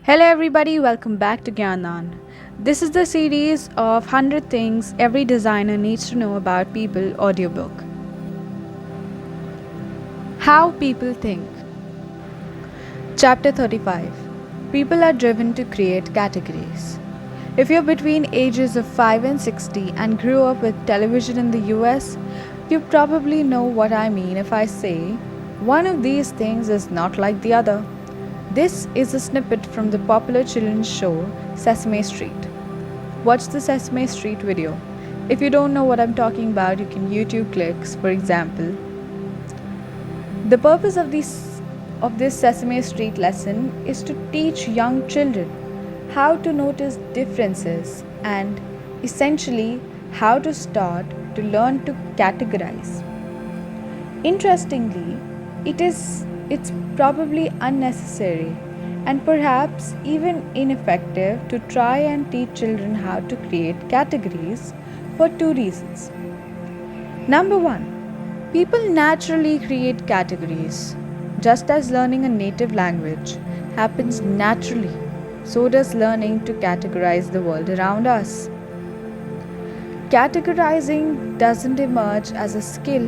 Hello, everybody, welcome back to Gyanan. This is the series of 100 Things Every Designer Needs to Know About People audiobook. How People Think. Chapter 35. People are driven to create categories. If you're between ages of 5 and 60 and grew up with television in the US, you probably know what I mean if I say one of these things is not like the other. This is a snippet from the popular children's show Sesame Street. Watch the Sesame Street video. If you don't know what I'm talking about, you can YouTube clicks, for example. The purpose of this Sesame Street lesson is to teach young children how to notice differences and essentially how to start to learn to categorize. Interestingly, it's probably unnecessary and perhaps even ineffective to try and teach children how to create categories for two reasons. Number 1, people naturally create categories. Just as learning a native language happens naturally, so does learning to categorize the world around us. Categorizing doesn't emerge as a skill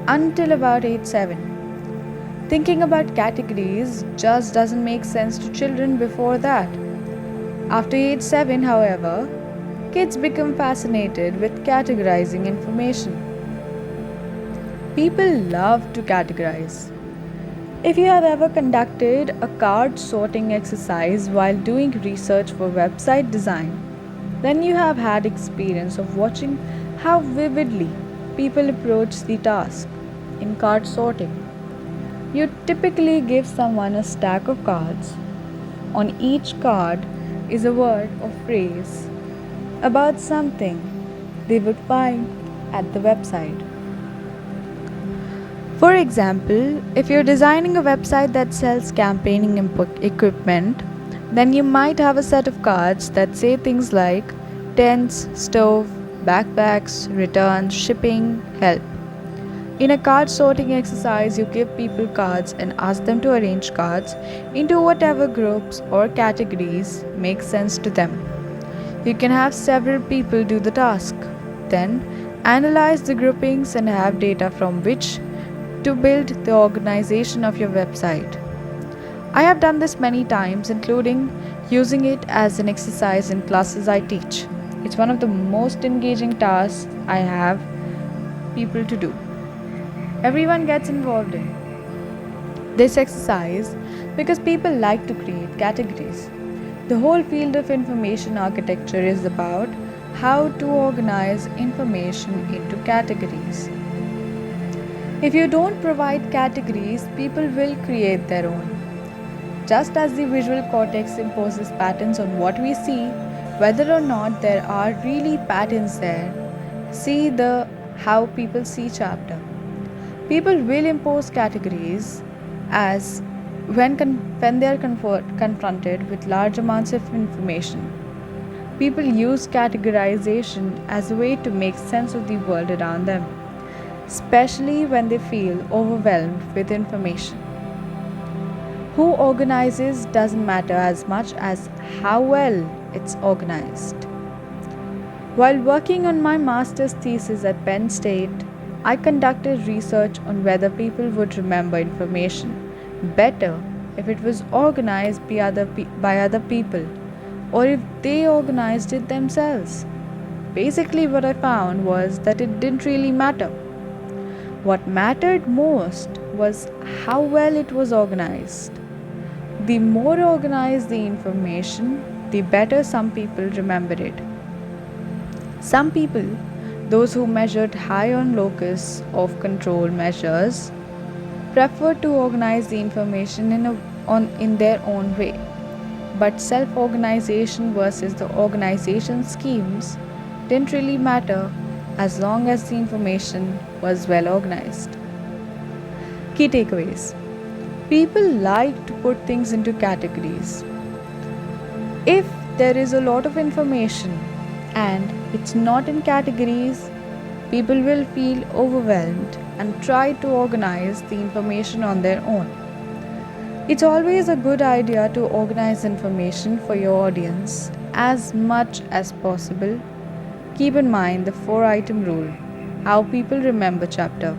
until about age 7. Thinking about categories just doesn't make sense to children before that. After age 7, however, kids become fascinated with categorizing information. People love to categorize. If you have ever conducted a card sorting exercise while doing research for website design, then you have had experience of watching how vividly people approach the task in card sorting. You typically give someone a stack of cards. On each card is a word or phrase about something they would find at the website. For example, if you're designing a website that sells campaigning equipment, then you might have a set of cards that say things like tents, stove, backpacks, returns, shipping, help. In a card sorting exercise, you give people cards and ask them to arrange cards into whatever groups or categories make sense to them. You can have several people do the task, then analyze the groupings and have data from which to build the organization of your website. I have done this many times, including using it as an exercise in classes I teach. It's one of the most engaging tasks I have people to do. Everyone gets involved in this exercise because people like to create categories. The whole field of information architecture is about how to organize information into categories. If you don't provide categories, people will create their own. Just as the visual cortex imposes patterns on what we see, whether or not there are really patterns there, see the How People See chapter. People will impose categories as when they are confronted with large amounts of information. People use categorization as a way to make sense of the world around them, especially when they feel overwhelmed with information. Who organizes doesn't matter as much as how well it's organized. While working on my master's thesis at Penn State, I conducted research on whether people would remember information better if it was organized by other people or if they organized it themselves. Basically, what I found was that it didn't really matter. What mattered most was how well it was organized. The more organized the information, the better some people remembered it. Some people, those who measured high on locus of control measures, preferred to organize the information in their own way. But self-organization versus the organization schemes didn't really matter as long as the information was well organized. Key takeaways. People like to put things into categories. If there is a lot of information and it's not in categories, people will feel overwhelmed and try to organize the information on their own. It's always a good idea to organize information for your audience as much as possible. Keep in mind the 4 item rule, how people remember chapter.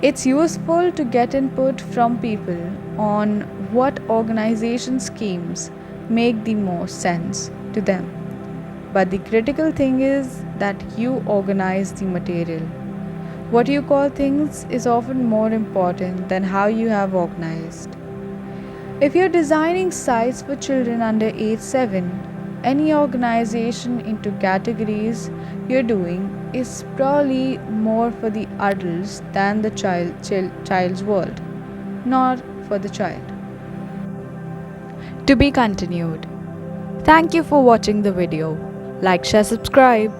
It's useful to get input from people on what organization schemes make the most sense to them. But the critical thing is that you organize the material. What you call things is often more important than how you have organized. If you're designing sites for children under age 7, any organization into categories you're doing is probably more for the adults than the child's world, not for the child. To be continued. Thank you for watching the video. Like, share, subscribe.